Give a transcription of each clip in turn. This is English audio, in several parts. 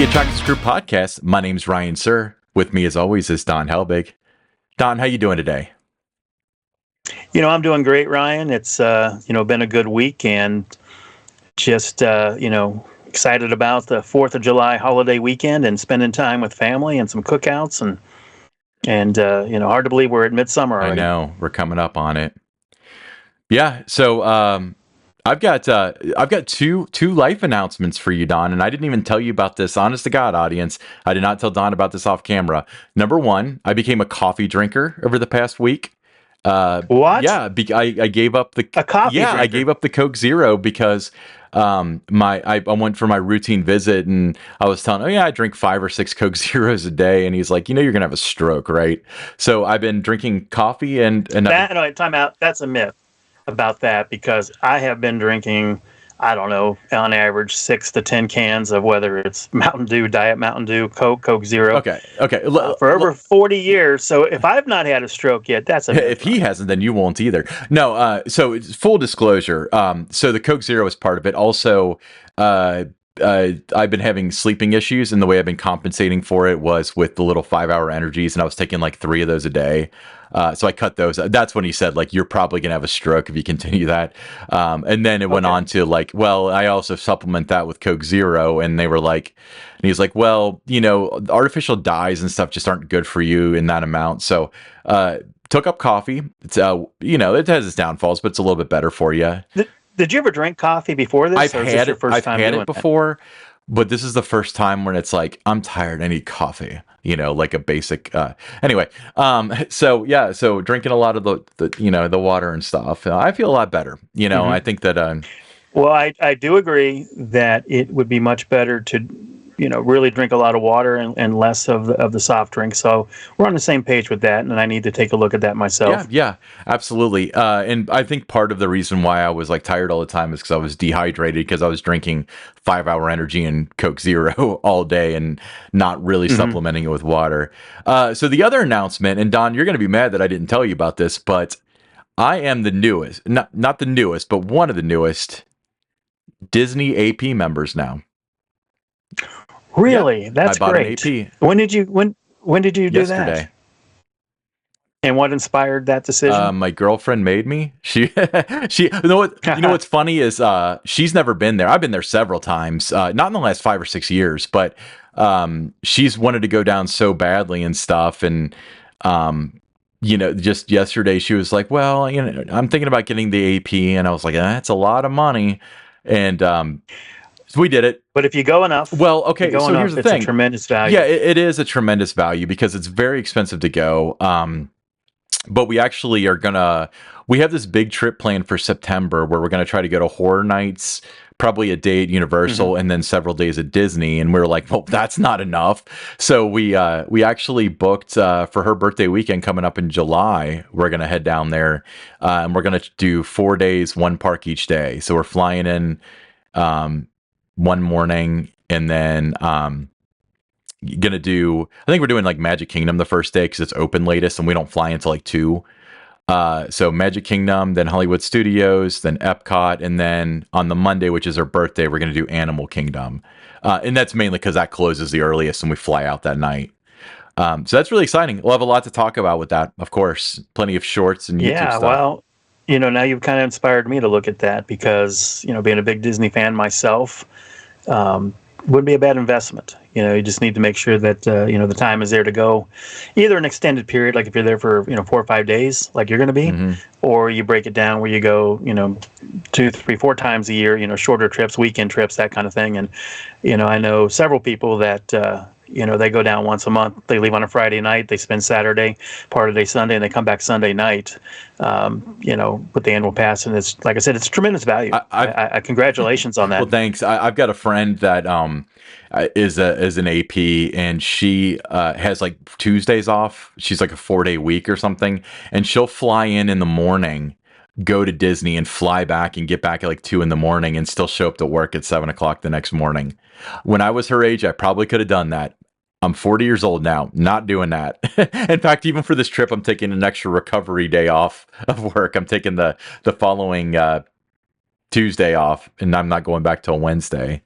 Attractive Group Podcast. My name's Ryan Sir. With me, as always, is Don Helbig. Don, how you doing today? I'm doing great, Ryan. It's been a good week, and just excited about the 4th of July holiday weekend and spending time with family and some cookouts and hard to believe we're at midsummer already. I know we're coming up on it. Yeah, so I've got two life announcements for you, Don, and I didn't even tell you about this. Honest to God, audience, I did not tell Don about this off camera. Number one, I became a coffee drinker over the past week. What? Yeah, I gave up the a coffee. Yeah, drinker. I gave up the Coke Zero because I went for my routine visit and I was telling him, I drink 5 or 6 Coke Zeros a day, and he's like, you're gonna have a stroke, right? So I've been drinking coffee and time out. That's a myth about that, because I have been drinking, I don't know, on average 6 to 10 cans of whether it's Mountain Dew, Diet Mountain Dew, Coke Zero. Okay. For over 40 years. So if I've not had a stroke yet, that's a myth. If he hasn't, then you won't either. No. So it's full disclosure. So the Coke Zero is part of it. Also, I've been having sleeping issues, and the way I've been compensating for it was with the little 5-hour energies, and I was taking like 3 of those a day. So I cut those. That's when he said, you're probably going to have a stroke if you continue that. And then it went on to I also supplement that with Coke Zero. And they were and he's like, artificial dyes and stuff just aren't good for you in that amount. So took up coffee. It's, it has its downfalls, but it's a little bit better for you. Did you ever drink coffee before this? I've had it before, but this is the first time when it's I'm tired. I need coffee. Like a basic. Anyway, so drinking a lot of the water and stuff. I feel a lot better. Mm-hmm. I think that. Well, I do agree that it would be much better to, really drink a lot of water and less of the soft drink. So we're on the same page with that, and I need to take a look at that myself. Yeah, absolutely. And I think part of the reason why I was tired all the time is because I was dehydrated, because I was drinking 5-hour energy and Coke Zero all day and not really supplementing it with water. So the other announcement, and Don, you're going to be mad that I didn't tell you about this, but I am the newest, not the newest, but one of the newest Disney AP members now. Really? Yep. That's I bought great. an AP. When did you do Yesterday. that? And what inspired that decision? My girlfriend made me. She what's funny is she's never been there. I've been there several times, not in the last 5 or 6 years, but she's wanted to go down so badly and stuff. And just yesterday she was like, well, I'm thinking about getting the AP, and I was like, that's a lot of money. And so we did it. But if you go enough, well, okay. So here's the thing: it's a tremendous value. Yeah, it is a tremendous value because it's very expensive to go. But we actually we have this big trip planned for September where we're gonna try to go to Horror Nights, probably a day at Universal, and then several days at Disney. And we were like, well, that's not enough. So we actually booked for her birthday weekend coming up in July. We're gonna head down there, and we're gonna do 4 days, 1 park each day. So we're flying in one morning, and then I think we're doing Magic Kingdom the first day because it's open latest, and we don't fly until 2. So Magic Kingdom, then Hollywood Studios, then Epcot, and then on the Monday, which is her birthday, we're going to do Animal Kingdom. And that's mainly because that closes the earliest and we fly out that night. So that's really exciting. We'll have a lot to talk about with that, of course. Plenty of shorts and YouTube stuff. Well, now you've kind of inspired me to look at that because, being a big Disney fan myself, wouldn't be a bad investment. You just need to make sure that, the time is there to go either an extended period, like if you're there for, 4 or 5 days, like you're going to be, or you break it down where you go, 2, 3, 4 times a year, shorter trips, weekend trips, that kind of thing. And, I know several people that, they go down once a month. They leave on a Friday night. They spend Saturday, part of the day Sunday, and they come back Sunday night, with the annual pass. And it's, like I said, it's tremendous value. I congratulations on that. Well, thanks. I've got a friend that is an AP, and she has Tuesdays off. She's a 4-day week or something, and she'll fly in the morning, go to Disney, and fly back and get back at 2 in the morning and still show up to work at 7 o'clock the next morning. When I was her age, I probably could have done that. I'm 40 years old now, not doing that. In fact, even for this trip, I'm taking an extra recovery day off of work. I'm taking the following Tuesday off, and I'm not going back till Wednesday.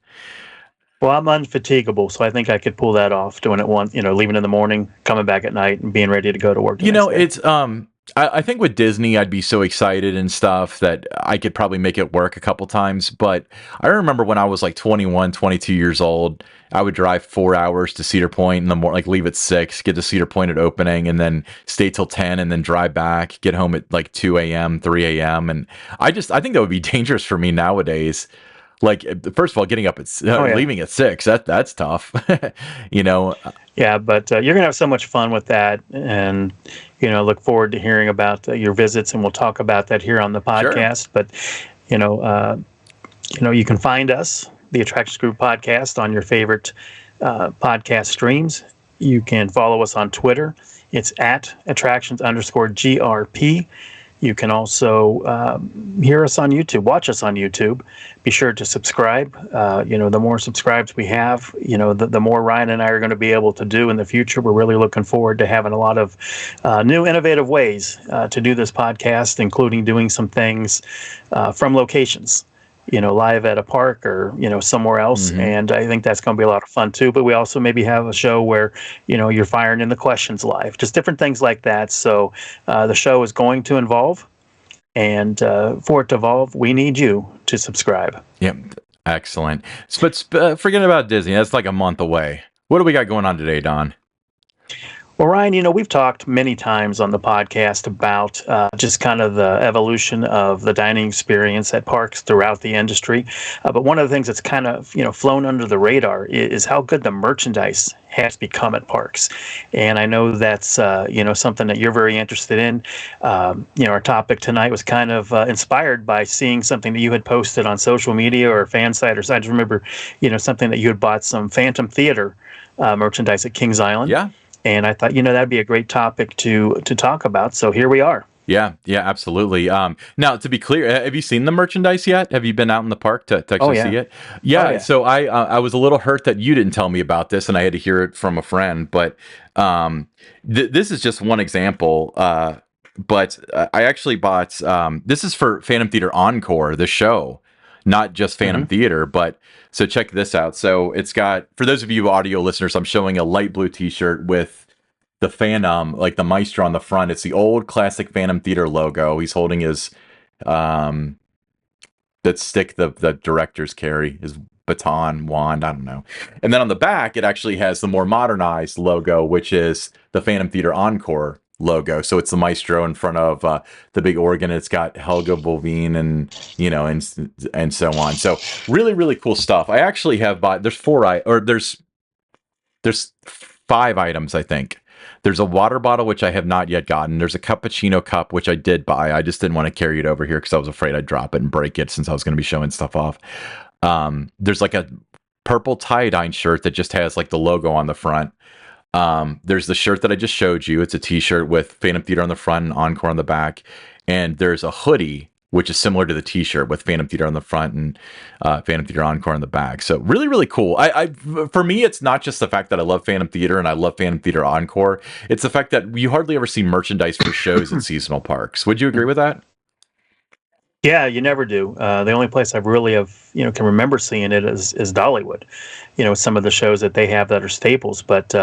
Well, I'm unfatigable, so I think I could pull that off. Doing it once, leaving in the morning, coming back at night, and being ready to go to work the You next know, day. it's I think with Disney I'd be so excited and stuff that I could probably make it work a couple times. But I remember when I was like 21, 22 years old, I would drive 4 hours to Cedar Point in the morning, like leave at 6, get to Cedar Point at opening, and then stay till 10 and then drive back, get home at like 2 a.m., 3 a.m. And I think that would be dangerous for me nowadays. Like, first of all, getting up at Oh yeah, leaving at 6, that's tough. you know, yeah. But you're gonna have so much fun with that, and look forward to hearing about your visits, and we'll talk about that here on the sure. podcast. But you know, uh, you can find us, the Attractions Group Podcast, on your favorite podcast streams. You can follow us on Twitter. It's at attractions_GRP. You can also hear us on YouTube, watch us on YouTube. Be sure to subscribe. The more subscribes we have, the more Ryan and I are going to be able to do in the future. We're really looking forward to having a lot of new, innovative ways to do this podcast, including doing some things from locations, live at a park or, somewhere else. hmm And I think that's going to be a lot of fun too. But we also maybe have a show where, you're firing in the questions live, just different things like that. So the show is going to evolve. And for it to evolve, we need you to subscribe. Yep. Excellent. But forget about Disney. That's like a month away. What do we got going on today, Don? Well, Ryan, we've talked many times on the podcast about just kind of the evolution of the dining experience at parks throughout the industry. But one of the things that's kind of, flown under the radar is how good the merchandise has become at parks. And I know that's, something that you're very interested in. Our topic tonight was kind of inspired by seeing something that you had posted on social media or fan site or site. I just remember, something that you had bought some Phantom Theater merchandise at Kings Island. Yeah. And I thought, that'd be a great topic to talk about. So here we are. Yeah. Yeah. Absolutely. Now, to be clear, have you seen the merchandise yet? Have you been out in the park to Oh actually see yeah. it? Oh Yeah. yeah. So I was a little hurt that you didn't tell me about this, and I had to hear it from a friend. But this is just one example. But I actually bought. This is for Phantom Theater Encore, the show, not just Phantom Hmm. Theater. But so check this out. So it's got, for those of you audio listeners, I'm showing a light blue T-shirt with the Phantom, like the Maestro on the front. It's the old classic Phantom Theater logo. He's holding his um that stick the directors carry, his baton, wand, I don't know. And then on the back, it actually has the more modernized logo, which is the Phantom Theater Encore logo. So it's the Maestro in front of the big organ. It's got Helga Bovine and so on. So really, really cool stuff. I actually have bought. There's 5 items, I think. There's a water bottle, which I have not yet gotten. There's a cappuccino cup, which I did buy. I just didn't want to carry it over here because I was afraid I'd drop it and break it since I was going to be showing stuff off. There's like a purple tie-dye shirt that just has like the logo on the front. There's the shirt that I just showed you. It's a t-shirt with Phantom Theater on the front and Encore on the back. And there's a hoodie, which is similar to the t-shirt with Phantom Theater on the front and Phantom Theater Encore on the back. So really, really cool. For me, it's not just the fact that I love Phantom Theater and I love Phantom Theater Encore. It's the fact that you hardly ever see merchandise for shows at seasonal parks. Would you agree with that? Yeah, you never do. The only place I really can remember seeing it is Dollywood. Some of the shows that they have that are staples. But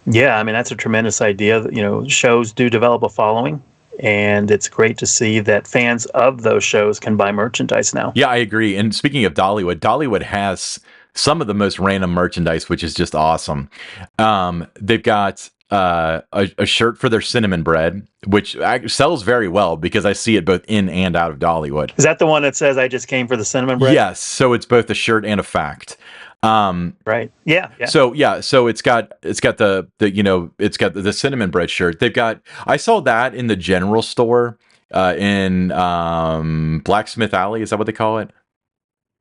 yeah, I mean that's a tremendous idea. Shows do develop a following. And it's great to see that fans of those shows can buy merchandise now. Yeah, I agree. And speaking of Dollywood, Dollywood has some of the most random merchandise, which is just awesome. They've got a shirt for their cinnamon bread, which sells very well because I see it both in and out of Dollywood. Is that the one that says "I just came for the cinnamon bread"? Yes, so it's both a shirt and a fact. Right. Yeah. Yeah. So it's got it's got the cinnamon bread shirt. They've got, I saw that in the general store in Blacksmith Alley. Is that what they call it?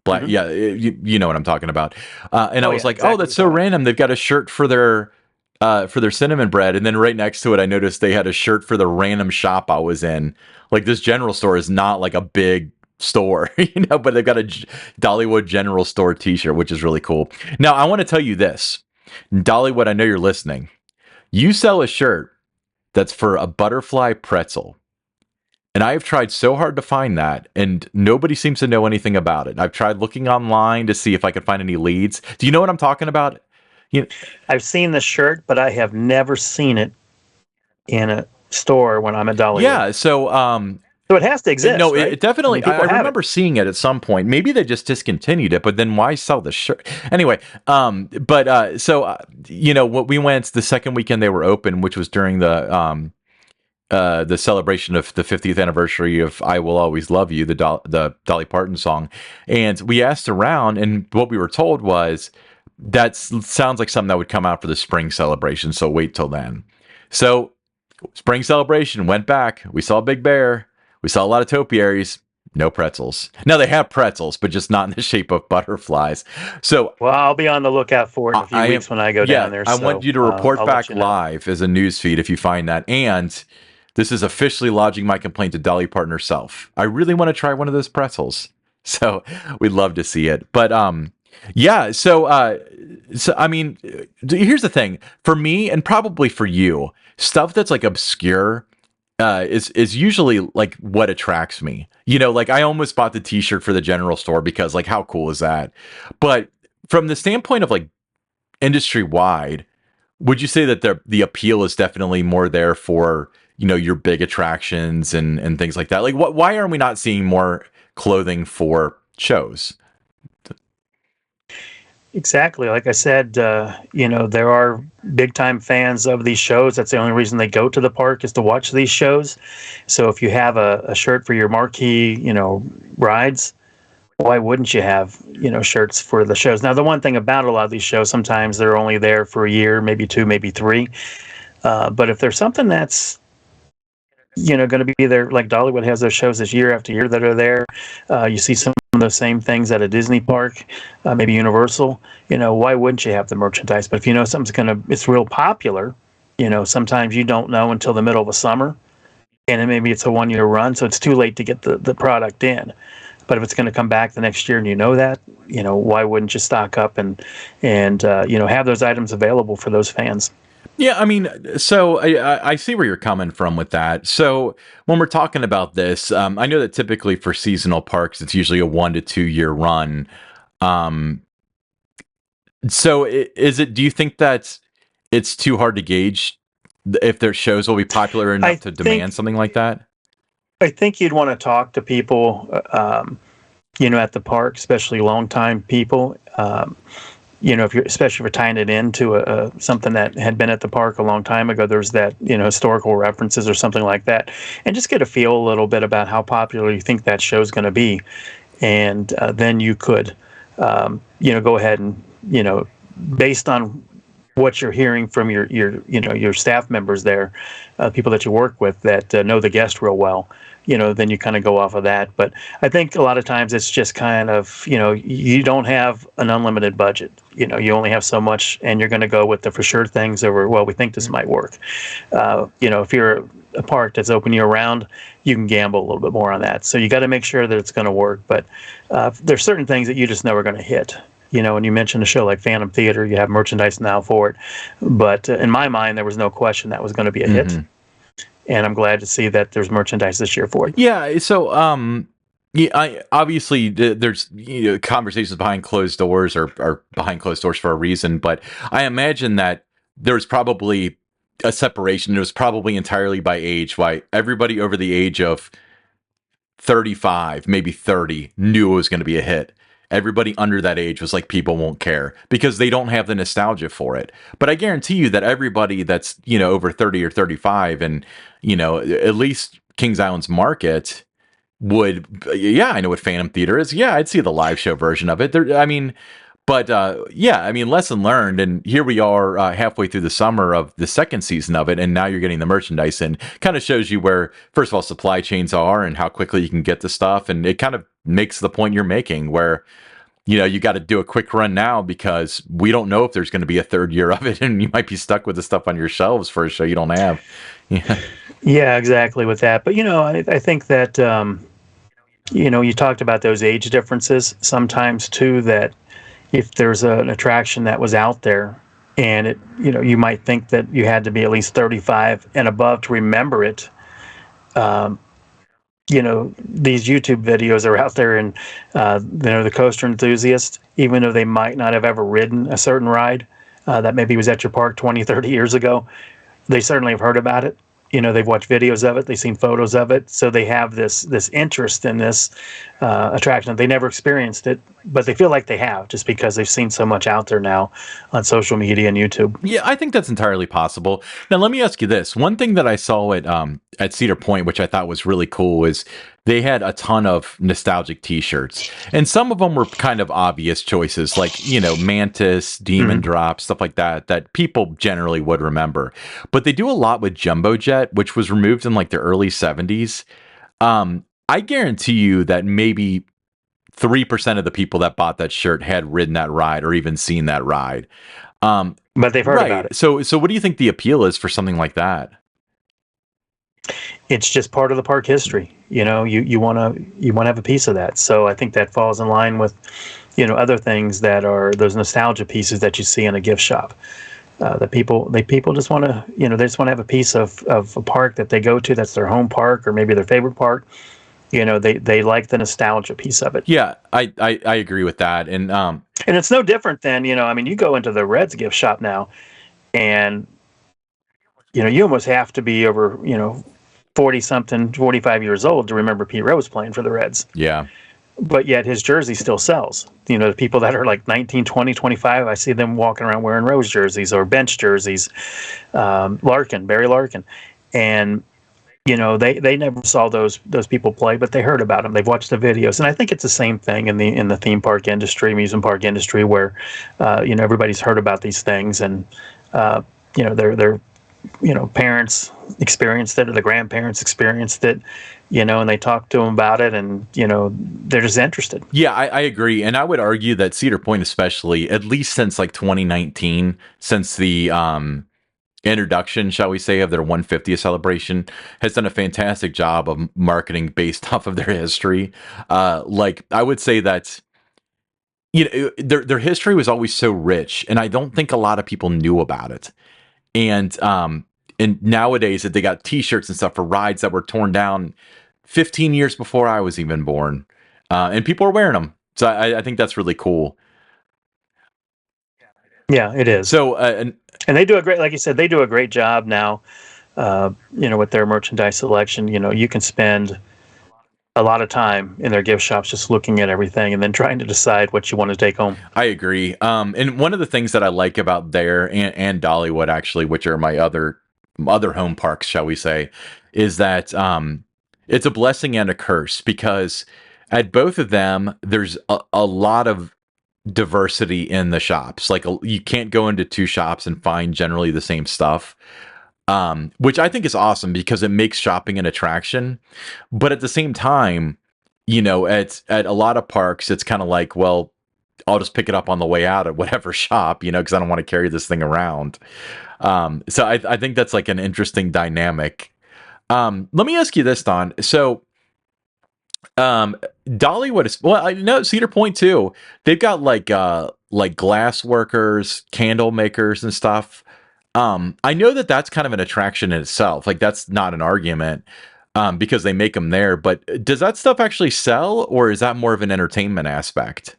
Mhm. Yeah, you know what I'm talking about. And I Oh was yeah. like, oh, Exactly. that's so random. They've got a shirt for their cinnamon bread, and then right next to it, I noticed they had a shirt for the random shop I was in. Like, this general store is not like a big store, but they've got a Dollywood General Store T-shirt, which is really cool. Now, I want to tell you this, Dollywood. I know you're listening. You sell a shirt that's for a butterfly pretzel, And I have tried so hard to find that, and nobody seems to know anything about it. I've tried looking online to see if I could find any leads. Do you know what I'm talking about? You I've seen the shirt, but I have never seen it in a store when I'm at Dollywood. yeah, so So it has to exist, no, right? it definitely. I People have it. remember seeing it at some point. Maybe they just discontinued it, but then why sell the shirt anyway? But what we went the second weekend they were open, which was during the celebration of the 50th anniversary of "I Will Always Love You," the Dolly Parton song, and we asked around, and what we were told was that sounds like something that would come out for the spring celebration. So wait till then. So spring celebration went back. We saw Big Bear. We saw a lot of topiaries. No pretzels. Now they have pretzels, but just not in the shape of butterflies. So Well, I'll be on the lookout for it in a few weeks when I go down there. I want you to report I'll back let you know. live as a news feed if you find that. And this is officially lodging my complaint to Dolly Parton herself. I really want to try one of those pretzels. So we'd love to see it. But yeah, so I mean, here's the thing. For me and probably for you, stuff that's like obscure is usually like what attracts me. Like I almost bought the T-shirt for the general store because like how cool is that? But from the standpoint of like industry wide, would you say that the appeal is definitely more there for your big attractions and things like that? Like why are we not seeing more clothing for shows? Exactly. Like I said, there are big time fans of these shows. That's the only reason they go to the park is to watch these shows. So if you have a shirt for your marquee, rides, why wouldn't you have, shirts for the shows? Now, the one thing about a lot of these shows, sometimes they're only there for a year, maybe two, maybe three. But if there's something that's going to be there, like Dollywood has those shows this year after year that are there. You see some of those same things at a Disney park, maybe Universal. Why wouldn't you have the merchandise? But if you know something's it's real popular, sometimes you don't know until the middle of the summer, and then maybe it's a 1 year run, so it's too late to get the product in. But if it's going to come back the next year and you know that, why wouldn't you stock up and have those items available for those fans? Yeah, I mean, so I see where you're coming from with that. So when we're talking about this, I know that typically for seasonal parks, it's usually a 1 to 2 year run. Um, so do you think that it's too hard to gauge if their shows will be popular enough to demand something like that? I think you'd want to talk to people, at the park, especially longtime people. Especially if you're tying it into something that had been at the park a long time ago, there's that, historical references or something like that, and just get a feel a little bit about how popular you think that show's going to be, and then you could, go ahead and, based on what you're hearing from your staff members there, people that you work with that know the guest real well, then you kind of go off of that. But I think a lot of times it's just kind of, you don't have an unlimited budget. You only have so much, and you're going to go with the for sure things over, well, we think this might work. If you're a park that's open year round, you can gamble a little bit more on that. So you got to make sure that it's going to work. But there's certain things that you just know are going to hit. And you mentioned a show like Phantom Theater, you have merchandise now for it. But in my mind, there was no question that was going to be a hit. And I'm glad to see that there's merchandise this year for it. Yeah. So, obviously there's conversations behind closed doors or behind closed doors for a reason, but I imagine that there's probably a separation. It was probably entirely by age. Why everybody over the age of 35, maybe 30, knew it was going to be a hit. Everybody under that age was like, people won't care because they don't have the nostalgia for it. But I guarantee you that everybody that's, over 30 or 35 and, at least Kings Island's market would, yeah, I know what Phantom Theater is. Yeah, I'd see the live show version of it. Lesson learned. And here we are halfway through the summer of the second season of it. And now you're getting the merchandise in. Kind of shows you where, first of all, supply chains are and how quickly you can get the stuff. And it kind of makes the point you're making where, you got to do a quick run now because we don't know if there's going to be a third year of it. And you might be stuck with the stuff on your shelves for a show you don't have. Yeah. Yeah, exactly with that. But, I think that, you talked about those age differences sometimes too, that if there's an attraction that was out there and it, you might think that you had to be at least 35 and above to remember it. these YouTube videos are out there, and the coaster enthusiasts, even though they might not have ever ridden a certain ride that maybe was at your park 20, 30 years ago, they certainly have heard about it. They've watched videos of it, they've seen photos of it, so they have this interest in this attraction. They never experienced it, but they feel like they have, just because they've seen so much out there now on social media and YouTube. Yeah, I think that's entirely possible. Now, let me ask you this. One thing that I saw at Cedar Point, which I thought was really cool, is they had a ton of nostalgic T-shirts, and some of them were kind of obvious choices, like Mantis, Demon Drop, stuff like that people generally would remember. But they do a lot with Jumbo Jet, which was removed in like the early '70s. I guarantee you that maybe 3% of the people that bought that shirt had ridden that ride or even seen that ride. But they've heard about it. So what do you think the appeal is for something like that? It's just part of the park history. You want to have a piece of that. So I think that falls in line with, other things that are those nostalgia pieces that you see in a gift shop. That people just want to, they just want to have a piece of a park that they go to, that's their home park or maybe their favorite park. They like the nostalgia piece of it. Yeah, I agree with that. And it's no different than, you go into the Reds gift shop now, and you almost have to be over 40 something, 45 years old to remember Pete Rose playing for the Reds. Yeah. But yet his jersey still sells. The people that are like 19, 20, 25, I see them walking around wearing Rose jerseys or bench jerseys. Barry Larkin. And they never saw those people play, but they heard about them. They've watched the videos, and I think it's the same thing in the theme park industry, amusement park industry, where everybody's heard about these things, and their parents experienced it, or the grandparents experienced it, and they talk to them about it, and they're just interested. Yeah, I agree, and I would argue that Cedar Point, especially, at least since like 2019, since the introduction, shall we say, of their 150th celebration, has done a fantastic job of marketing based off of their history. Like, I would say that their history was always so rich, and I don't think a lot of people knew about it. And nowadays that they got T-shirts and stuff for rides that were torn down 15 years before I was even born, and people are wearing them. So I think that's really cool. Yeah, it is. So and they do a great, like you said, they do a great job now. With their merchandise selection, you can spend a lot of time in their gift shops just looking at everything and then trying to decide what you want to take home. I agree. And one of the things that I like about there and Dollywood, actually, which are my other home parks, shall we say, is that it's a blessing and a curse, because at both of them, there's a lot of diversity in the shops. Like, you can't go into two shops and find generally the same stuff. Which I think is awesome, because it makes shopping an attraction. But at the same time, at a lot of parks, it's kind of like, well, I'll just pick it up on the way out at whatever shop, because I don't want to carry this thing around. So I think that's like an interesting dynamic. Let me ask you this, Don. So Dollywood is, well, I know Cedar Point too. They've got like glass workers, candle makers, and stuff. I know that that's kind of an attraction in itself. Like, that's not an argument, because they make them there. But does that stuff actually sell, or is that more of an entertainment aspect?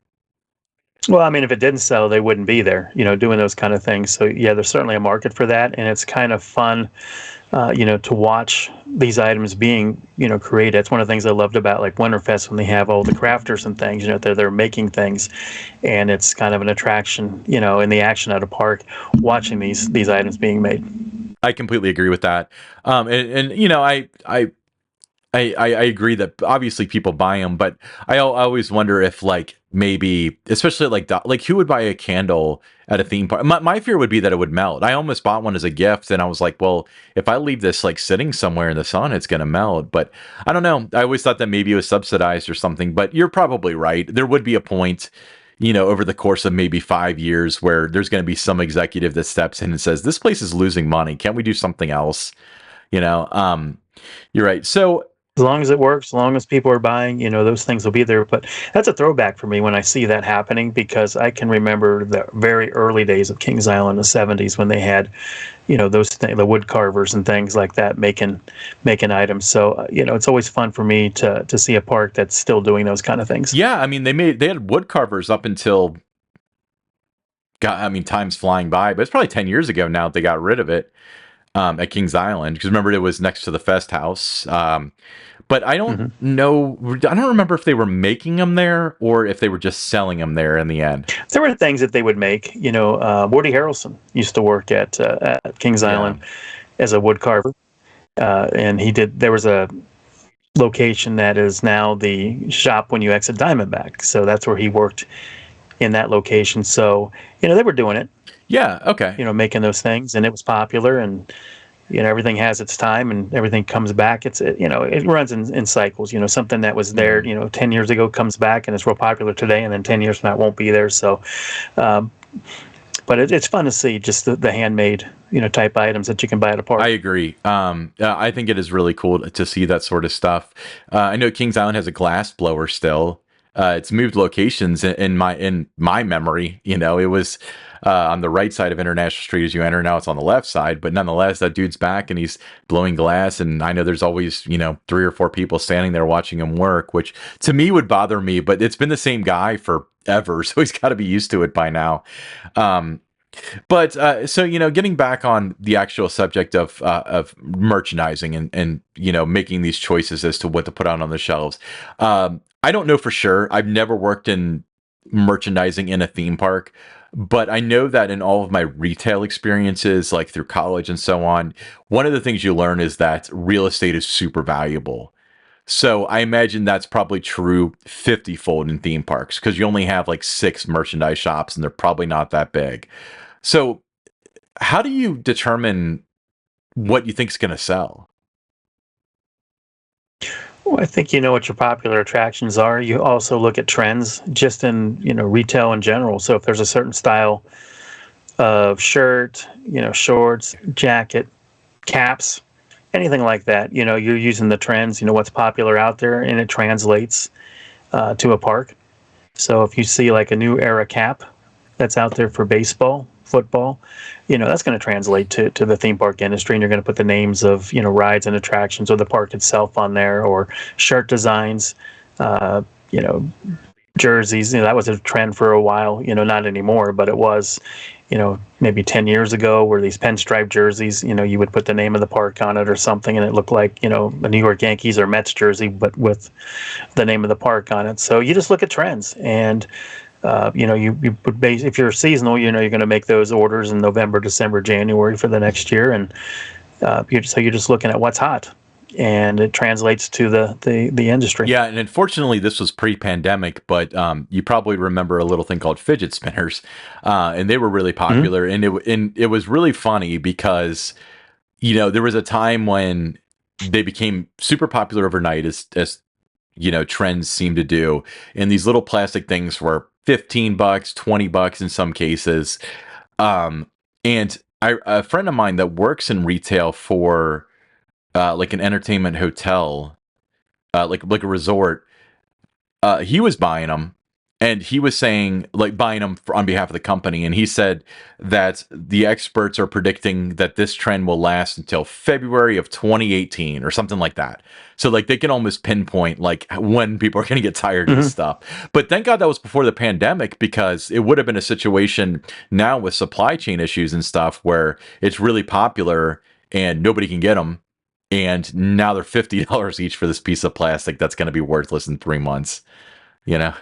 Well, if it didn't sell, they wouldn't be there, doing those kind of things. So yeah, there's certainly a market for that, and it's kind of fun, to watch these items being, created. It's one of the things I loved about like Winterfest, when they have all the crafters and things, they're making things, and it's kind of an attraction, in the action at a park, watching these items being made. I completely agree with that. I agree that obviously people buy them, but I always wonder if, like, maybe, especially like who would buy a candle at a theme park? My fear would be that it would melt. I almost bought one as a gift, and I was like, well, if I leave this like sitting somewhere in the sun, it's gonna melt. But I don't know. I always thought that maybe it was subsidized or something. But you're probably right. There would be a point, over the course of maybe 5 years, where there's going to be some executive that steps in and says, this place is losing money. Can't we do something else? You're right. So As long as it works, as long as people are buying, those things will be there. But that's a throwback for me when I see that happening, because I can remember the very early days of Kings Island in the '70s when they had, the wood carvers and things like that making items. So it's always fun for me to see a park that's still doing those kind of things. Yeah, I mean they had wood carvers up until, God, I mean time's flying by, but it's probably 10 years ago now that they got rid of it at Kings Island, because remember it was next to the Fest House. But I don't Hmm. know. I don't remember if they were making them there or if they were just selling them there in the end. There were things that they would make. Woody Harrelson used to work at Kings Yeah. Island as a wood carver, and he did. There was a location that is now the shop when you exit Diamondback. So that's where he worked, in that location. So, they were doing it, Yeah. Okay. making those things, and it was popular, and, everything has its time and everything comes back. It runs in cycles. Something that was there, Mhm. 10 years ago comes back and it's real popular today, and then 10 years from now it won't be there. So, um, but it's fun to see just the handmade, type items that you can buy at a park. I agree. I think it is really cool to see that sort of stuff. I know Kings Island has a glass blower still. It's moved locations in my memory. It was on the right side of International Street as you enter. Now it's on the left side, but nonetheless, that dude's back and he's blowing glass. And I know there's always 3 or 4 people standing there watching him work, which to me would bother me. But it's been the same guy forever, so he's got to be used to it by now. Um, but so getting back on the actual subject of merchandising and making these choices as to what to put out on the shelves. I don't know for sure. I've never worked in merchandising in a theme park, but I know that in all of my retail experiences, like through college and so on, one of the things you learn is that real estate is super valuable. So I imagine that's probably true 50-fold in theme parks because you only have like 6 merchandise shops and they're probably not that big. So, how do you determine what you think is going to sell? Well, I think you know what your popular attractions are. You also look at trends just in, retail in general. So if there's a certain style of shirt, shorts, jacket, caps, anything like that, you're using the trends, what's popular out there, and it translates to a park. So if you see like a new era cap that's out there for baseball, football, that's going to translate to the theme park industry, and you're going to put the names of, rides and attractions or the park itself on there, or shirt designs, uh, you know, jerseys. That was a trend for a while, not anymore, but it was, maybe 10 years ago, where these pinstripe jerseys, you would put the name of the park on it or something, and it looked like, a New York Yankees or Mets jersey, but with the name of the park on it. So you just look at trends, and you put if you're seasonal, you're going to make those orders in November, December, January for the next year, and you're just looking at what's hot, and it translates to the industry. Yeah, and unfortunately, this was pre-pandemic, but you probably remember a little thing called fidget spinners, and they were really Hmm. popular, and it was really funny because there was a time when they became super popular overnight, as trends seem to do, and these little plastic things were $15, $20 in some cases. Um, and a friend of mine that works in retail for like an entertainment hotel, like a resort, he was buying them, and he was saying like buying them on behalf of the company, and he said that the experts are predicting that this trend will last until February of 2018 or something like that. So like they can almost pinpoint like when people are going to get tired of this Hmm. stuff. But thank God that was before the pandemic, because it would have been a situation now with supply chain issues and stuff where it's really popular and nobody can get them, and now they're $50 each for this piece of plastic that's going to be worthless in 3 months. You know?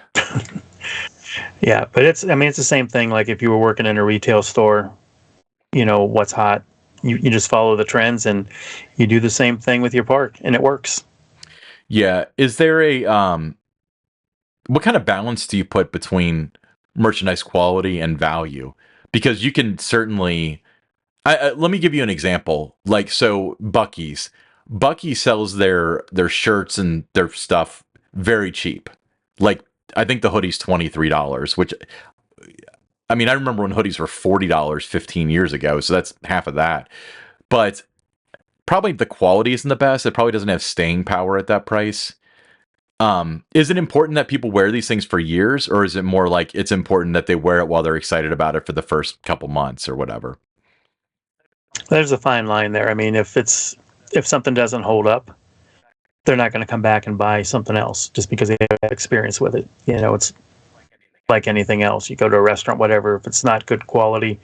Yeah, but it's the same thing. Like if you were working in a retail store, what's hot. You just follow the trends, and you do the same thing with your park, and it works. Yeah. Is there a what kind of balance do you put between merchandise quality and value? Because you can certainly let me give you an example. Like so Bucky sells their shirts and their stuff very cheap. Like I think the hoodie's $23, which I mean, I remember when hoodies were $40 15 years ago, so that's half of that. But probably the quality isn't the best. It probably doesn't have staying power at that price. Is it important that people wear these things for years, or is it more like it's important that they wear it while they're excited about it for the first couple months or whatever? There's a fine line there. I mean, if something doesn't hold up, they're not going to come back and buy something else just because they have experience with it. It's like anything else. You go to a restaurant, whatever. If it's not good quality,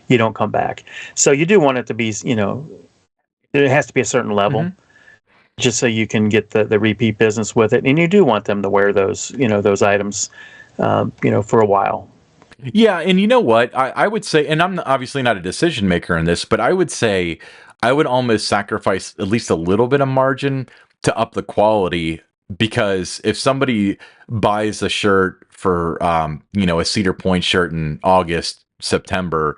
you don't come back. So you do want it to be, it has to be a certain level. Mhm. Just so you can get the repeat business with it. And you do want them to wear those items, for a while. Yeah, and you know what? I would say, and I'm obviously not a decision maker in this, but I would say I would almost sacrifice at least a little bit of margin to up the quality, because if somebody buys a shirt for a Cedar Point shirt in August, September,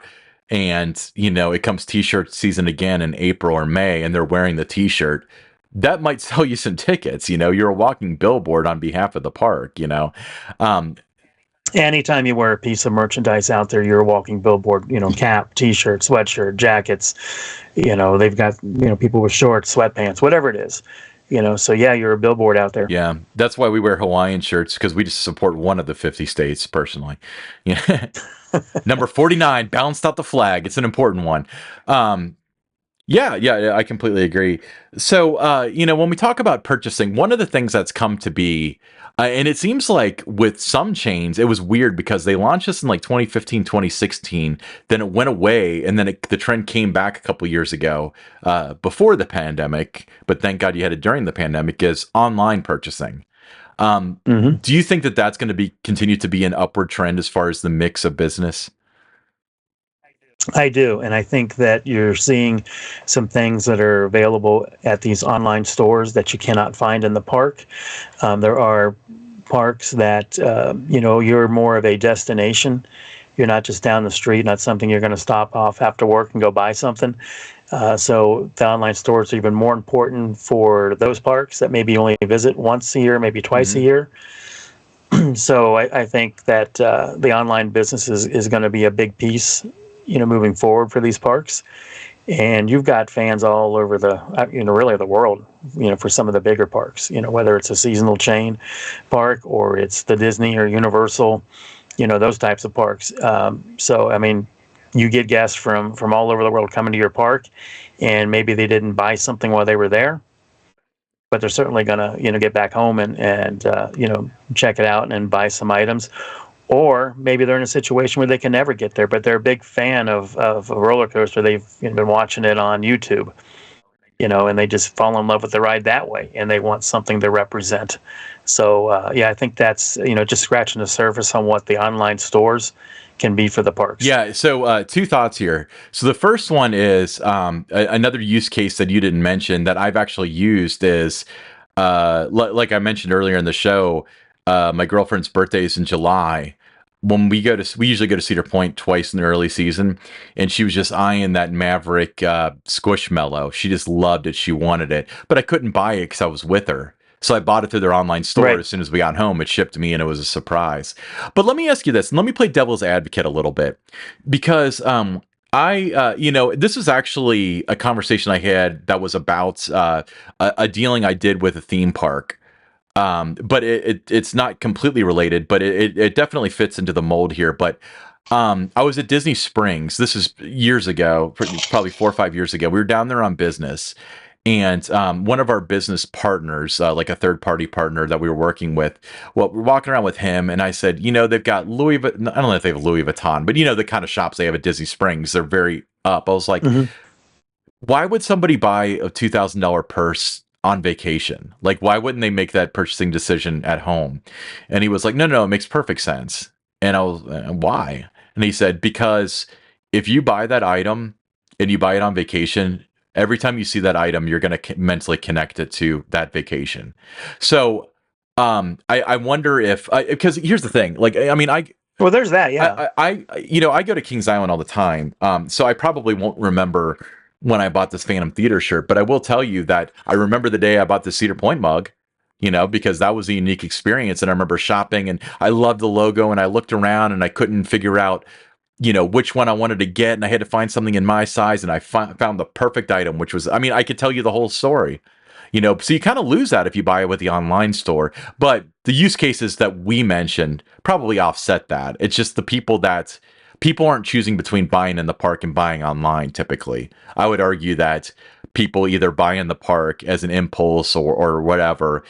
and it comes t-shirt season again in April or May, and they're wearing the t-shirt, that might sell you some tickets. You're a walking billboard on behalf of the park. Um, Anytime you wear a piece of merchandise out there, you're a walking billboard. Cap, T-shirt, sweatshirt, jackets. They've got people with shorts, sweatpants, whatever it is. So yeah, you're a billboard out there. Yeah, that's why we wear Hawaiian shirts, because we just support one of the 50 states personally. Yeah. Number 49 balanced out the flag. It's an important one. Yeah, I completely agree. So, when we talk about purchasing, one of the things that's come to be, and it seems like with some chains, it was weird because they launched this in like 2015, 2016, then it went away, and then the trend came back a couple years ago before the pandemic, but thank God you had it during the pandemic, is online purchasing. Hmm. Do you think that that's going to continue to be an upward trend as far as the mix of business? I do, and I think that you're seeing some things that are available at these online stores that you cannot find in the park. There are parks that you're more of a destination. You're not just down the street, not something you're going to stop off after work and go buy something. So the online stores are even more important for those parks that maybe only visit once a year, maybe twice a Mhm. year. So I think that the online business is going to be a big piece, moving forward for these parks. And you've got fans all over really the world, for some of the bigger parks, whether it's a seasonal chain park or it's the Disney or Universal, those types of parks. So, I mean, you get guests from all over the world coming to your park, and maybe they didn't buy something while they were there, but they're certainly going to, get back home and check it out and buy some items. Or maybe they're in a situation where they can never get there, but they're a big fan of a roller coaster. They've been watching it on YouTube, and they just fall in love with the ride that way, and they want something to represent. So, yeah, I think that's, just scratching the surface on what the online stores can be for the parks. Yeah, so two thoughts here. So the first one is another use case that you didn't mention that I've actually used is, like I mentioned earlier in the show, my girlfriend's birthday is in July. When we usually go to Cedar Point twice in the early season, and she was just eyeing that Maverick Squishmallow. She just loved it. She wanted it, but I couldn't buy it because I was with her. So I bought it through their online store. Right. As soon as we got home, it shipped to me, and it was a surprise. But let me ask you this, and let me play devil's advocate a little bit, because this is actually a conversation I had that was about a dealing I did with a theme park. But it's not completely related, but it definitely fits into the mold here. But I was at Disney Springs. This is years ago, probably 4 or 5 years ago. We were down there on business, and one of our business partners, like a third party partner that we were working with, well, we're walking around with him, and I said, they've got Louis Vuitton. I don't know if they have Louis Vuitton, but the kind of shops they have at Disney Springs, they're very up. I was like, Hmm. why would somebody buy a $2,000 purse on vacation? Like, why wouldn't they make that purchasing decision at home? And he was like, no, it makes perfect sense. And I was, why? And he said, because if you buy that item and you buy it on vacation, every time you see that item, you're going to mentally connect it to that vacation. So, I wonder if, because here's the thing, like, I mean, Well, there's that, yeah. I go to Kings Island all the time, so I probably won't remember when I bought this Phantom Theater shirt, but I will tell you that I remember the day I bought the Cedar Point mug, because that was a unique experience, and I remember shopping, and I loved the logo, and I looked around, and I couldn't figure out, which one I wanted to get, and I had to find something in my size, and I found the perfect item, which was, I mean, I could tell you the whole story. So you kind of lose that if you buy it with the online store. But the use cases that we mentioned probably offset that. It's just the people aren't choosing between buying in the park and buying online typically. I would argue that people either buy in the park as an impulse or whatever.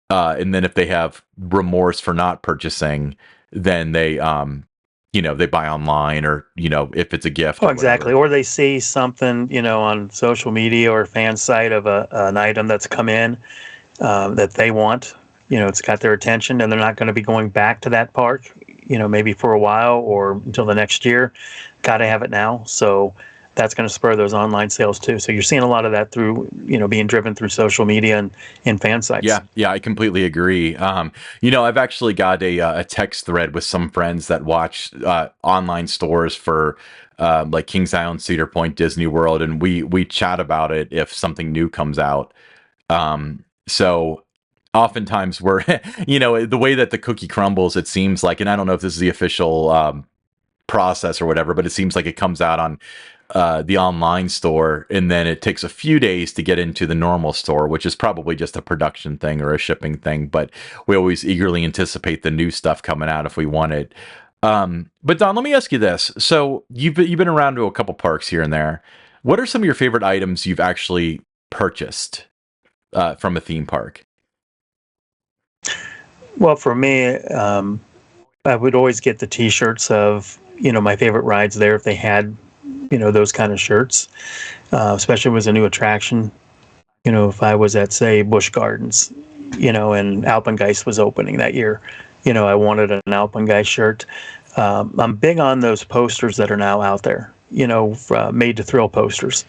And then if they have remorse for not purchasing, then they buy online, or, if it's a gift Oh, or exactly. whatever. Or they see something, on social media or a fan site of an item that's come in that they want. It's got their attention, and they're not going to be going back to that park, maybe for a while or until the next year. Got to have it now. So that's going to spur those online sales too. So you're seeing a lot of that through, being driven through social media and fan sites. Yeah, I completely agree. I've actually got a text thread with some friends that watch online stores for like Kings Island, Cedar Point, Disney World, and we chat about it if something new comes out. So oftentimes we're, the way that the cookie crumbles, it seems like, and I don't know if this is the official process or whatever, but it seems like it comes out on the online store, and then it takes a few days to get into the normal store, which is probably just a production thing or a shipping thing. But we always eagerly anticipate the new stuff coming out if we want it. But Don, let me ask you this: so you've been around to a couple parks here and there. What are some of your favorite items you've actually purchased from a theme park? Well, for me, I would always get the T-shirts of my favorite rides there if they had those kind of shirts, especially if it was a new attraction. If I was at, say, Busch Gardens, and Alpengeist was opening that year, I wanted an Alpengeist shirt. I'm big on those posters that are now out there, made to thrill posters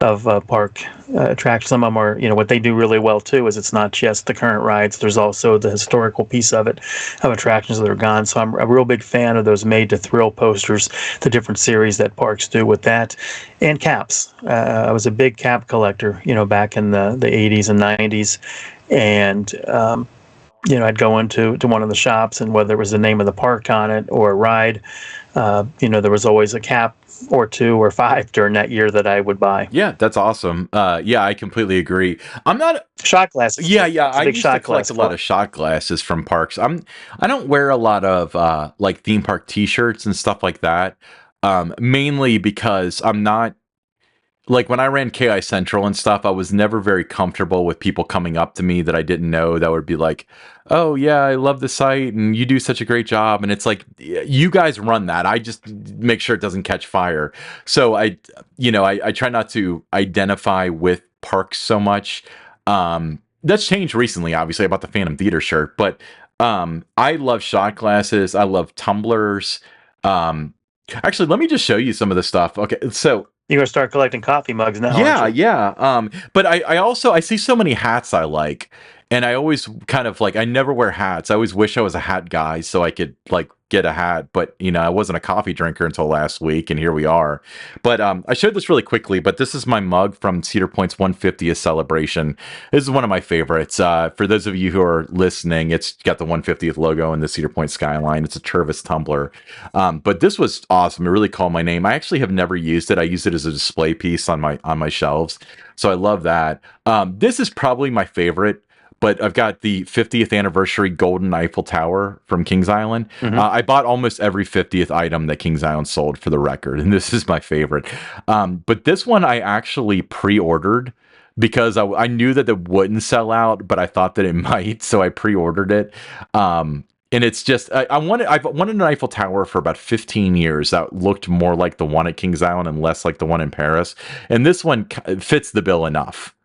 of park attractions. Some of them are, what they do really well too is it's not just the current rides. There's also the historical piece of it, of attractions that are gone. So I'm a real big fan of those made to thrill posters, the different series that parks do with that, and caps. I was a big cap collector, back in the 80s and 90s, and I'd go into one of the shops, and whether it was the name of the park on it or a ride, there was always a cap or two or five during that year that I would buy. Yeah, that's awesome. Yeah, I completely agree. I'm not. Shot glasses. Yeah, yeah. It's a I big used to shot collect glass a lot club. of shot glasses from parks. I don't wear a lot of like theme park T-shirts and stuff like that. Mainly because I'm not, like, when I ran KI Central and stuff, I was never very comfortable with people coming up to me that I didn't know that would be like, "Oh yeah, I love the site and you do such a great job." And it's like, you guys run that. I just make sure it doesn't catch fire. So I try not to identify with parks so much. That's changed recently, obviously. I bought the Phantom Theater shirt, but I love shot glasses. I love tumblers. Um, Actually, let me just show you some of the stuff. Okay, so You're gonna start collecting coffee mugs now, aren't yeah, you? yeah. But I also I see so many hats I like, and I always kind of like, I never wear hats. I always wish I was a hat guy so I could like get a hat, but I wasn't a coffee drinker until last week, and here we are. But I showed this really quickly, but this is my mug from Cedar Point's 150th celebration. This is one of my favorites. For those of you who are listening, it's got the 150th logo and the Cedar Point skyline. It's a Tervis tumbler. But this was awesome. It really called my name. I actually have never used it. I use it as a display piece on my shelves. So I love that. This is probably my favorite, but I've got the 50th anniversary golden Eiffel Tower from Kings Island. Mm-hmm. I bought almost every 50th item that Kings Island sold, for the record, and this is my favorite. But this one I actually pre-ordered because I knew that it wouldn't sell out, but I thought that it might, so I pre-ordered it. And it's just, I've wanted an Eiffel Tower for about 15 years that looked more like the one at Kings Island and less like the one in Paris. And this one fits the bill enough,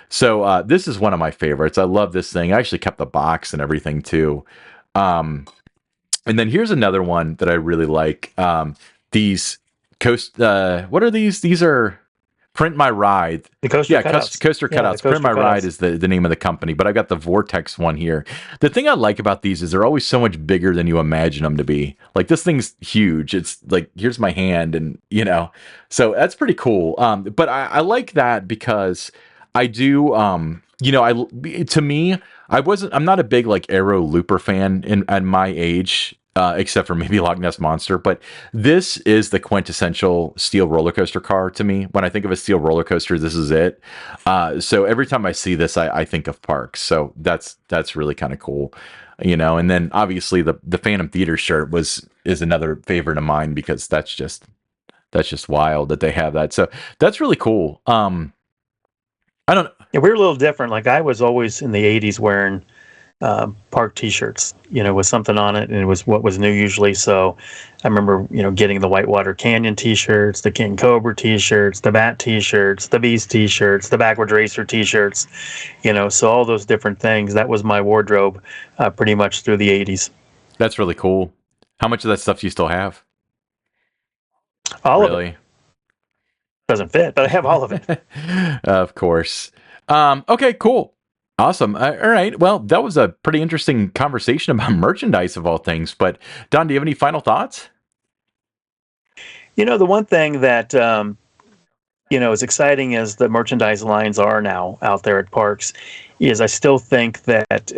So this is one of my favorites. I love this thing. I actually kept the box and everything too. And then here's another one that I really like. These what are these? These are Print My Ride. The coaster Yeah, cutouts. coaster Yeah, the cutouts. Print coaster My Ride cutouts. is the name of the company, but I got the Vortex one here. The thing I like about these is they're always so much bigger than you imagine them to be. Like, this thing's huge. It's like, here's my hand, and so that's pretty cool. But I like that because I do, to me, I'm not a big like Aero Looper fan at my age. except for maybe Loch Ness Monster. But this is the quintessential steel roller coaster car to me. When I think of a steel roller coaster, this is it. So every time I see this, I think of parks. So that's really kind of cool, And then obviously the Phantom Theater shirt is another favorite of mine because that's just wild that they have that. So that's really cool. I don't. Yeah, we're a little different. Like I was always in the '80s wearing park T-shirts, with something on it, and it was what was new usually. So I remember, getting the Whitewater Canyon T-shirts, the King Cobra T-shirts, the Bat T-shirts, the Beast T-shirts, the Backward Racer T-shirts. So all those different things. That was my wardrobe, pretty much through the '80s. That's really cool. How much of that stuff do you still have? All of it Really? doesn't fit, but I have all of it. Of course. Okay, cool. Awesome. All right. Well, that was a pretty interesting conversation about merchandise of all things. But Don, do you have any final thoughts? The one thing that as exciting as the merchandise lines are now out there at parks, is I still think that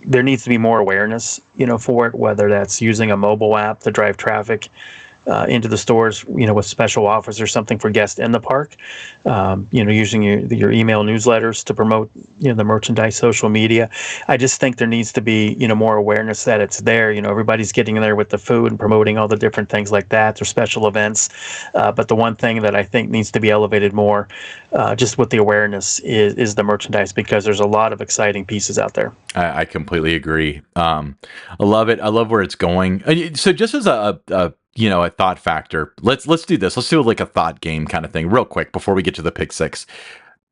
there needs to be more awareness for it, whether that's using a mobile app to drive traffic into the stores, with special offers or something for guests in the park. Using your email newsletters to promote, the merchandise, social media. I just think there needs to be, more awareness that it's there. Everybody's getting in there with the food and promoting all the different things like that. There's special events. But the one thing that I think needs to be elevated more, just with the awareness, is the merchandise, because there's a lot of exciting pieces out there. I completely agree. I love it. I love where it's going. So just as a thought factor, let's do this. Let's do like a thought game kind of thing real quick before we get to the pick six.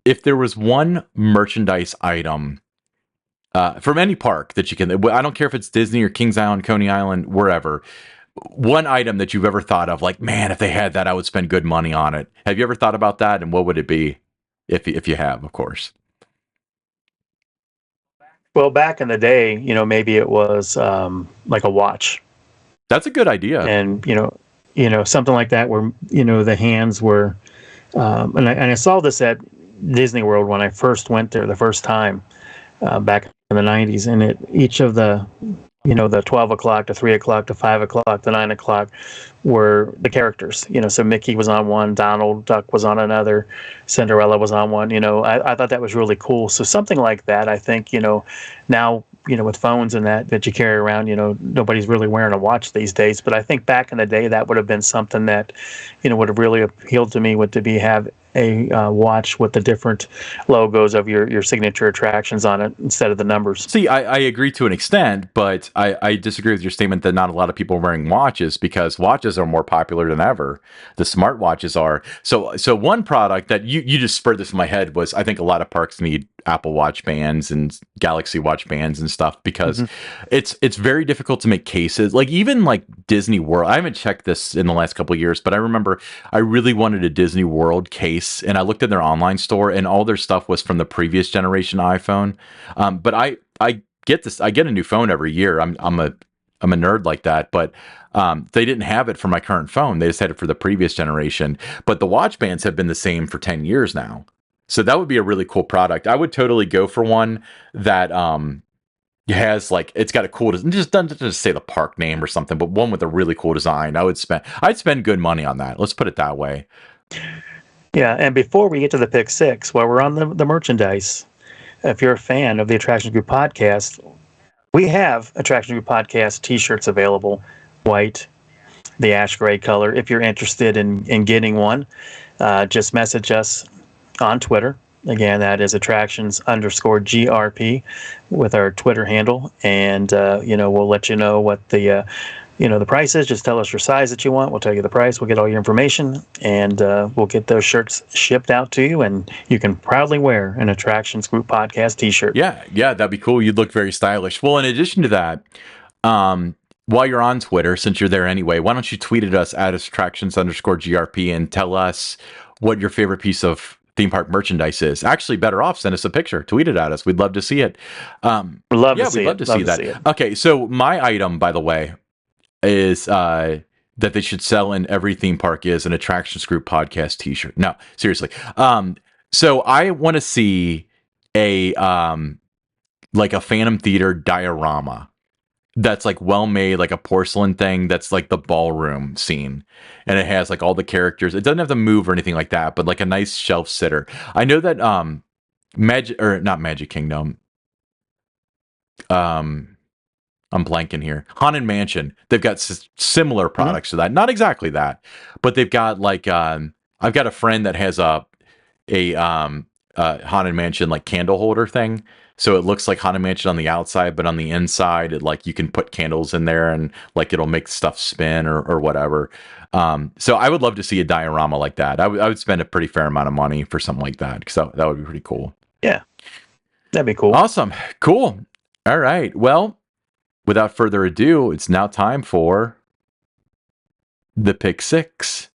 If there was one merchandise item from any park that you can, I don't care if it's Disney or Kings Island, Coney Island, wherever, one item that you've ever thought of, like, man, if they had that, I would spend good money on it. Have you ever thought about that? And what would it be if you have, of course? Well, back in the day, maybe it was like a watch. That's a good idea. And something like that, where the hands were, and I saw this at Disney World when I first went there the first time, back in the '90s, and each of the the 12 o'clock to 3 o'clock to 5 o'clock to 9 o'clock were the characters. So Mickey was on one, Donald Duck was on another, Cinderella was on one. I thought that was really cool. So something like that, I think, now, with phones and that you carry around, nobody's really wearing a watch these days. But I think back in the day, that would have been something that, would have really appealed to me, have a watch with the different logos of your signature attractions on it instead of the numbers. See, I agree to an extent, but I disagree with your statement that not a lot of people are wearing watches, because watches are more popular than ever. The smartwatches are. So one product that you just spurred this in my head was, I think a lot of parks need Apple Watch bands and Galaxy Watch bands and stuff, because it's very difficult to make cases. Like even like Disney World, I haven't checked this in the last couple of years, but I remember I really wanted a Disney World case, and I looked at their online store, and all their stuff was from the previous generation iPhone. But I get this. I get a new phone every year. I'm a nerd like that, but they didn't have it for my current phone. They just had it for the previous generation. But the watch bands have been the same for 10 years now. So that would be a really cool product. I would totally go for one that has like, it's got a cool design. Just doesn't just say the park name or something, but one with a really cool design. I'd spend good money on that. Let's put it that way. Yeah, and before we get to the pick six, while we're on the merchandise, if you're a fan of the Attraction Group podcast, we have Attraction Group podcast T-shirts available, white, the ash gray color. If you're interested in getting one, just message us on Twitter. Again, that is attractions_GRP with our Twitter handle, and we'll let you know what the price is. Just tell us your size that you want. We'll tell you the price. We'll get all your information, and we'll get those shirts shipped out to you, and you can proudly wear an Attractions Group podcast T-shirt. Yeah, that'd be cool. You'd look very stylish. Well, in addition to that, while you're on Twitter, since you're there anyway, why don't you tweet at us at attractions_GRP and tell us what your favorite piece of theme park merchandise is. Actually, better off, send us a picture, tweet it at us. We'd love to see it. We'd love to see that. Okay, so my item, by the way, is that they should sell in every theme park is an Attractions Group podcast T-shirt. No, seriously. So I want to see a like a Phantom Theater diorama that's like well made, like a porcelain thing. That's like the ballroom scene, and it has like all the characters. It doesn't have to move or anything like that, but like a nice shelf sitter. I know that Magic, or not Magic Kingdom. Um, I'm blanking here. Haunted Mansion. They've got similar products to that. Not exactly that, but they've got like I've got a friend that has a Haunted Mansion like candle holder thing. So it looks like Haunted Mansion on the outside, but on the inside, it like you can put candles in there and like it'll make stuff spin or whatever. So I would love to see a diorama like that. I would spend a pretty fair amount of money for something like that. So that would be pretty cool. Yeah, that'd be cool. Awesome. Cool. All right. Well, without further ado, it's now time for the Pick Six.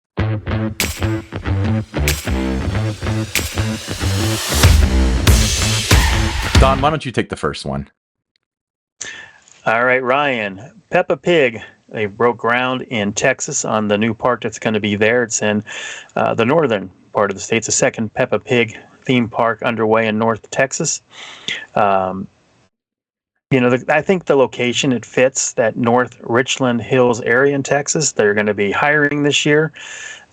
Don, why don't you take the first one? All right, Ryan. Peppa Pig. They broke ground in Texas on the new park that's going to be there. It's in the northern part of the state. It's the second Peppa Pig theme park underway in North Texas. I think the location, it fits that North Richland Hills area in Texas. They're going to be hiring this year.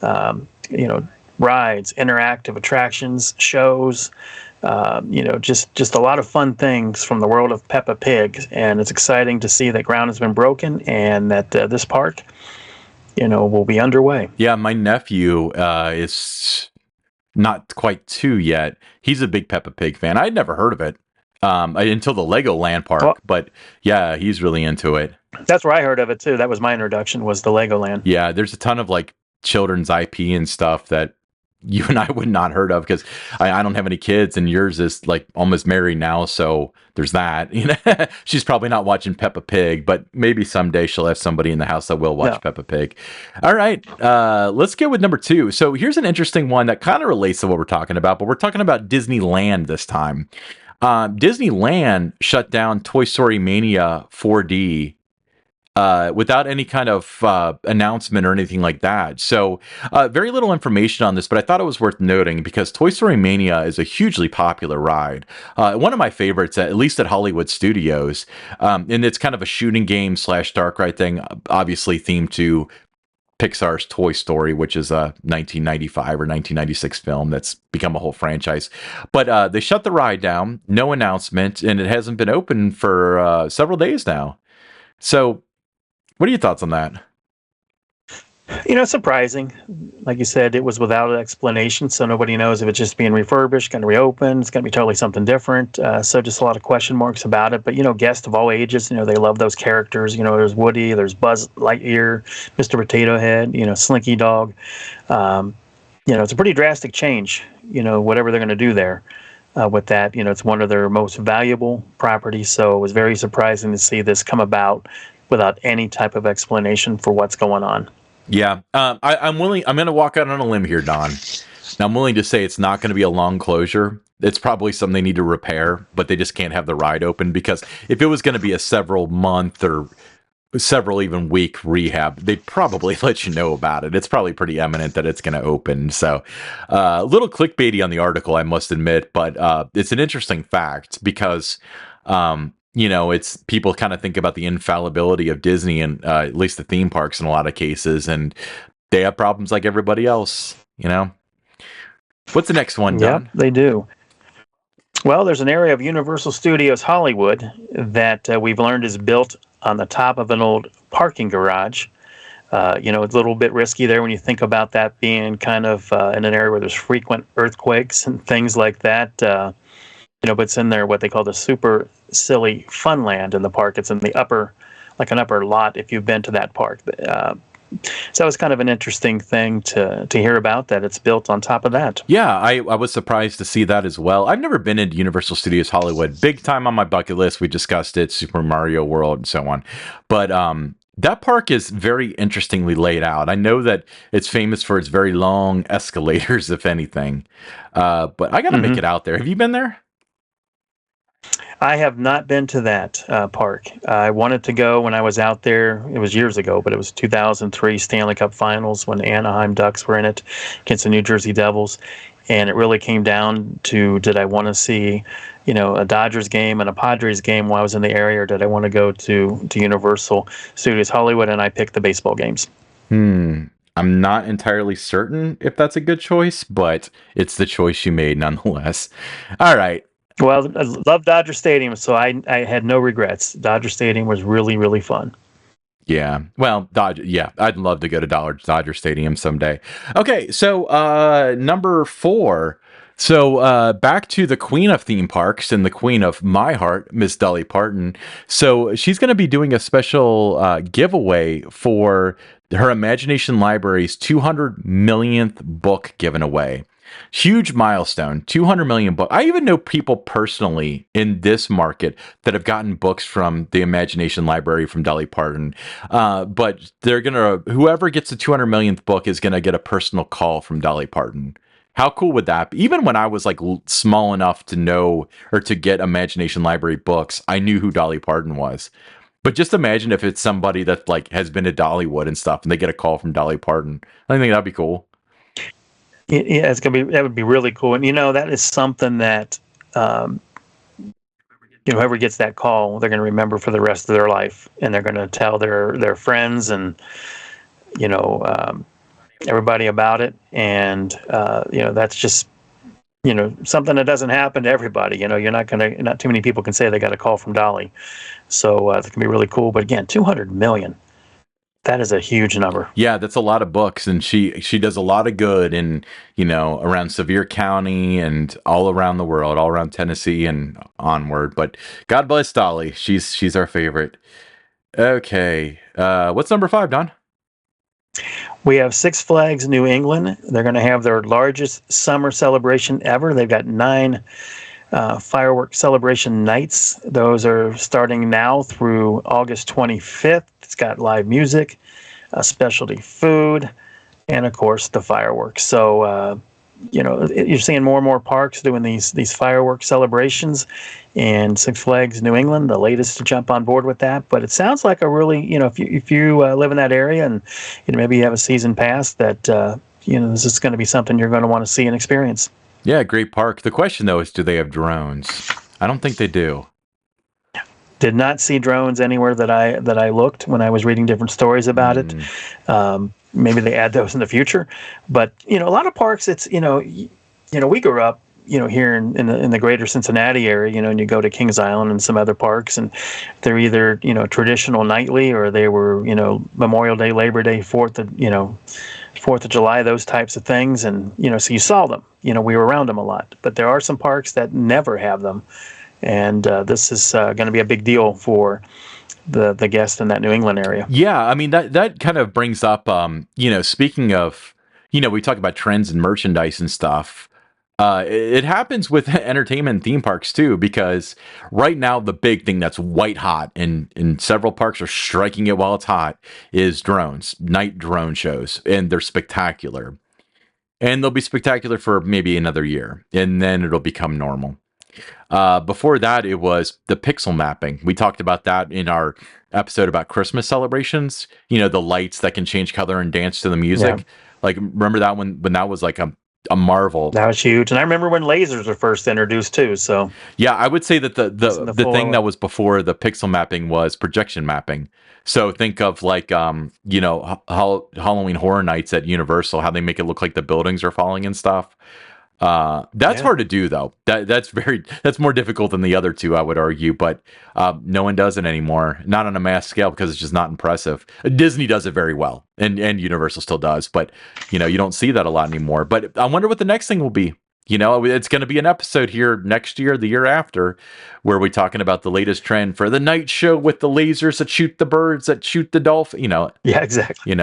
Rides, interactive attractions, shows, just a lot of fun things from the world of Peppa Pig. And it's exciting to see that ground has been broken and that this park, will be underway. Yeah, my nephew is not quite 2 yet. He's a big Peppa Pig fan. I'd never heard of it until the Legoland park, but yeah, he's really into it. That's where I heard of it too. That was my introduction, was the Legoland. Yeah, there's a ton of like children's IP and stuff that you and I would not heard of, because I don't have any kids, and yours is like almost married now, so there's that. She's probably not watching Peppa Pig, but maybe someday she'll have somebody in the house that will watch Peppa Pig. All right, let's go with number 2. So here's an interesting one that kind of relates to what we're talking about, but we're talking about Disneyland this time. Disneyland shut down Toy Story Mania 4D without any kind of announcement or anything like that. So very little information on this, but I thought it was worth noting because Toy Story Mania is a hugely popular ride. One of my favorites, at least at Hollywood Studios. And it's kind of a shooting game / dark ride thing, obviously themed to Pixar's Toy Story, which is a 1995 or 1996 film that's become a whole franchise. But they shut the ride down, no announcement, and it hasn't been open for several days now. So what are your thoughts on that? It's surprising. Like you said, it was without an explanation, so nobody knows if it's just being refurbished, going to reopen, it's going to be totally something different. So just a lot of question marks about it. But, guests of all ages, they love those characters. There's Woody, there's Buzz Lightyear, Mr. Potato Head, Slinky Dog. It's a pretty drastic change, whatever they're going to do there with that. It's one of their most valuable properties. So it was very surprising to see this come about without any type of explanation for what's going on. Yeah, I'm willing. I'm going to walk out on a limb here, Don. Now, I'm willing to say it's not going to be a long closure. It's probably something they need to repair, but they just can't have the ride open, because if it was going to be a several month or several even week rehab, they'd probably let you know about it. It's probably pretty eminent that it's going to open. So a little clickbaity on the article, I must admit, but it's an interesting fact because it's people kind of think about the infallibility of Disney and at least the theme parks in a lot of cases, and they have problems like everybody else. What's the next one, Don? Yeah, they do. Well, there's an area of Universal Studios Hollywood that we've learned is built on the top of an old parking garage. It's a little bit risky there when you think about that being kind of in an area where there's frequent earthquakes and things like that. But it's in there, what they call the Super Silly Funland in the park. It's in the upper lot if you've been to that park. So it's kind of an interesting thing to hear about, that it's built on top of that. Yeah, I was surprised to see that as well. I've never been into Universal Studios Hollywood. Big time on my bucket list. We discussed it, Super Mario World and so on. But that park is very interestingly laid out. I know that it's famous for its very long escalators, if anything. But I got to make it out there. Have you been there? I have not been to that park. I wanted to go when I was out there. It was years ago, but it was 2003 Stanley Cup Finals when the Anaheim Ducks were in it against the New Jersey Devils. And it really came down to, did I want to see, a Dodgers game and a Padres game while I was in the area, or did I want to go to Universal Studios Hollywood, and I picked the baseball games. I'm not entirely certain if that's a good choice, but it's the choice you made nonetheless. All right. Well, I love Dodger Stadium, so I had no regrets. Dodger Stadium was really, really fun. Yeah. Well, I'd love to go to Dodger Stadium someday. Okay, so number 4. So back to the queen of theme parks and the queen of my heart, Miss Dolly Parton. So she's going to be doing a special giveaway for her Imagination Library's 200 millionth book given away. Huge milestone, 200 million books. I even know people personally in this market that have gotten books from the Imagination Library from Dolly Parton. But whoever gets the 200 millionth book is gonna get a personal call from Dolly Parton. How cool would that be? Even when I was like small enough to know or to get Imagination Library books, I knew who Dolly Parton was. But just imagine if it's somebody that like has been to Dollywood and stuff, and they get a call from Dolly Parton. I think that'd be cool. Yeah, that would be really cool. And that is something that whoever gets that call, they're going to remember for the rest of their life, and they're going to tell their friends and everybody about it. And that's just something that doesn't happen to everybody. Not too many people can say they got a call from Dolly, so that can be really cool. But again, 200 million. That is a huge number. Yeah, that's a lot of books, and she does a lot of good in around Sevier County and all around the world, all around Tennessee and onward. But God bless Dolly, she's our favorite. Okay, what's number 5, Don? We have Six Flags New England. They're going to have their largest summer celebration ever. They've got 9 fireworks celebration nights. Those are starting now through August 25th. It's got live music, specialty food, and of course the fireworks. So you're seeing more and more parks doing these fireworks celebrations, and Six Flags New England, the latest to jump on board with that. But it sounds like a really, if you live in that area and maybe you have a season pass, that this is going to be something you're going to want to see and experience. Yeah, great park. The question though is, do they have drones? I don't think they do. Did not see drones anywhere that I looked when I was reading different stories about it. Maybe they add those in the future, but a lot of parks, it's we grew up here in the greater Cincinnati area, and you go to Kings Island and some other parks, and they're either traditional nightly, or they were Memorial Day, Labor Day, 4th of July, those types of things, and so you saw them. We were around them a lot, but there are some parks that never have them. And this is going to be a big deal for the guests in that New England area. Yeah, I mean that kind of brings up, speaking of, we talk about trends in merchandise and stuff. It happens with entertainment theme parks too, because right now the big thing that's white hot and several parks are striking it while it's hot is drones, night drone shows, and they're spectacular. And they'll be spectacular for maybe another year, and then it'll become normal. Before that, it was the pixel mapping. We talked about that in our episode about Christmas celebrations. The lights that can change color and dance to the music. Yeah. Like, remember that when that was like a marvel. That was huge. And I remember when lasers were first introduced too. So yeah, I would say that the thing that was before the pixel mapping was projection mapping. So think of like Halloween Horror Nights at Universal, how they make it look like the buildings are falling and stuff. That's hard to do though. That's more difficult than the other two, I would argue, but no one does it anymore. Not on a mass scale, because it's just not impressive. Disney does it very well, and Universal still does, but you don't see that a lot anymore. But I wonder what the next thing will be. It's going to be an episode here next year, the year after, where we're talking about the latest trend for the night show with the lasers that shoot the birds, that shoot the dolphin. Yeah, exactly.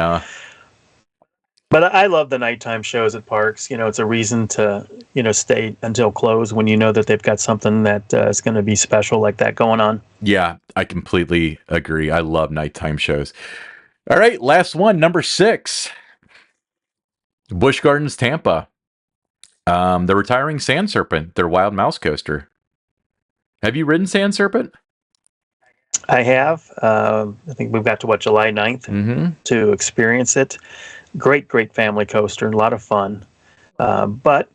But I love the nighttime shows at parks. It's a reason to, stay until close when you know that they've got something that is going to be special like that going on. Yeah, I completely agree. I love nighttime shows. All right, last one, number 6. Busch Gardens, Tampa. They're retiring Sand Serpent, their wild mouse coaster. Have you ridden Sand Serpent? I have. I think we've got to July 9th to experience it. Great family coaster, a lot of fun. But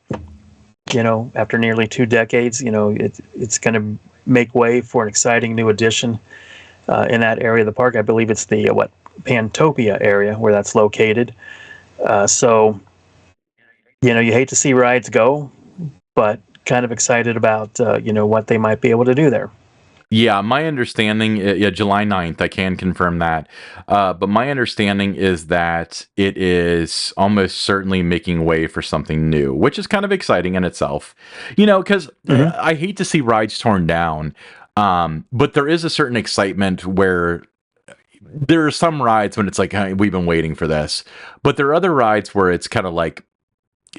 after nearly 2 decades, it's going to make way for an exciting new addition in that area of the park. I believe it's the Pantopia area where that's located. So you hate to see rides go, but kind of excited about what they might be able to do there. Yeah, my understanding, yeah, July 9th, I can confirm that. But my understanding is that it is almost certainly making way for something new, which is kind of exciting in itself. Because I hate to see rides torn down, but there is a certain excitement where there are some rides when it's like, hey, we've been waiting for this. But there are other rides where it's kind of like,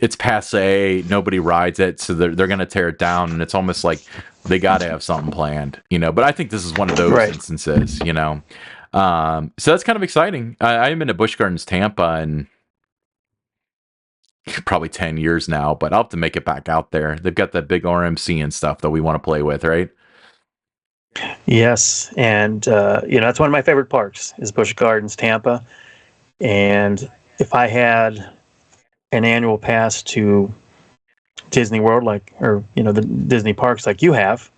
it's passe, nobody rides it, so they're going to tear it down, and it's almost like they got to have something planned, but I think this is one of those instances, so that's kind of exciting. I've been to Busch Gardens Tampa and probably 10 years now, but I'll have to make it back out there. They've got that big RMC and stuff that we want to play with, right? Yes, and that's one of my favorite parks is Busch Gardens Tampa. And if I had an annual pass to Disney World, the Disney parks like you have,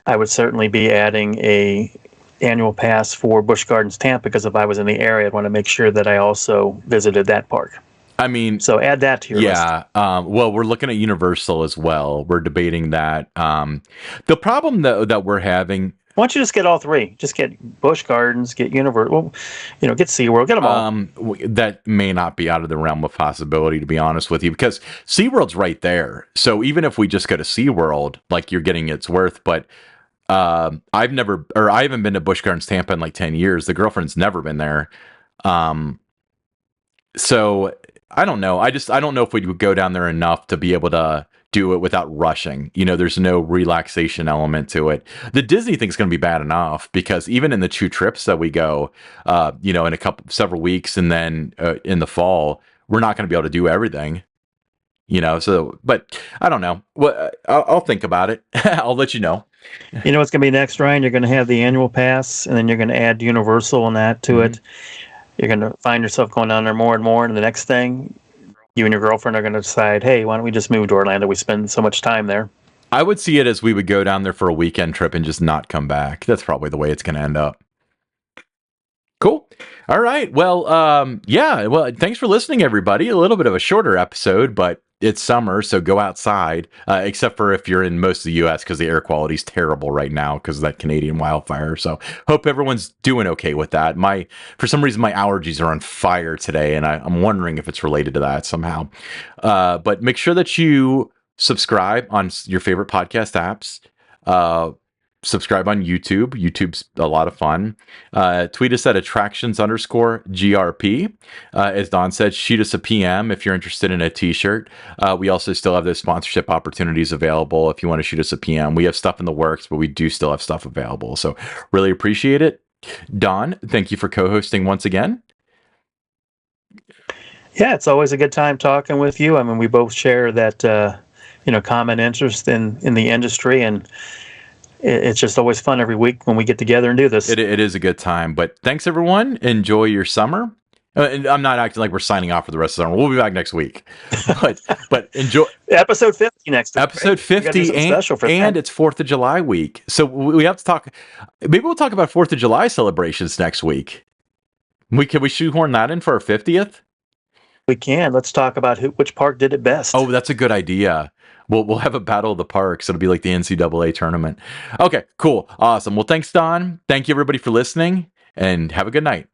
I would certainly be adding a annual pass for Busch Gardens Tampa, because if I was in the area, I'd want to make sure that I also visited that park. I mean, so add that to your list. Well, we're looking at Universal as well. We're debating that. The problem that we're having. Why don't you just get all three? Just get Busch Gardens, get Universal, get SeaWorld, get them all. That may not be out of the realm of possibility, to be honest with you, because SeaWorld's right there. So even if we just go to SeaWorld, like, you're getting its worth. But I haven't been to Busch Gardens Tampa in like 10 years. The girlfriend's never been there. So I don't know. I don't know if we would go down there enough to be able to do it without rushing. There's no relaxation element to it. The Disney thing's going to be bad enough, because even in the 2 trips that we go, in several weeks, and then in the fall, we're not going to be able to do everything. So, but I don't know. Well, I'll think about it. I'll let you know. What's going to be next, Ryan? You're going to have the annual pass, and then you're going to add Universal and that to it. You're going to find yourself going down there more and more, and the next thing, you and your girlfriend are going to decide, hey, why don't we just move to Orlando? We spend so much time there. I would see it as we would go down there for a weekend trip and just not come back. That's probably the way it's going to end up. Cool. All right. Well, Well, thanks for listening, everybody. A little bit of a shorter episode, but it's summer, so go outside, except for if you're in most of the U.S., because the air quality is terrible right now because of that Canadian wildfire. So hope everyone's doing okay with that. For some reason, my allergies are on fire today, and I'm wondering if it's related to that somehow. But make sure that you subscribe on your favorite podcast apps. Subscribe on YouTube. YouTube's a lot of fun. Tweet us at attractions_GRP. As Don said, shoot us a PM if you're interested in a t-shirt. We also still have those sponsorship opportunities available if you want to shoot us a PM. We have stuff in the works, but we do still have stuff available. So really appreciate it. Don, thank you for co-hosting once again. Yeah, it's always a good time talking with you. I mean, we both share that, common interest in the industry, and it's just always fun every week when we get together and do this. It is a good time. But thanks, everyone. Enjoy your summer. And I'm not acting like we're signing off for the rest of the summer. We'll be back next week. But enjoy. Episode 50 next week. Episode 50, and it's 4th of July week. So we have to talk. Maybe we'll talk about 4th of July celebrations next week. Can we shoehorn that in for our 50th? We can. Let's talk about which park did it best. Oh, that's a good idea. We'll have a battle of the parks. It'll be like the NCAA tournament. Okay, cool. Awesome. Well, thanks, Don. Thank you, everybody, for listening, and have a good night.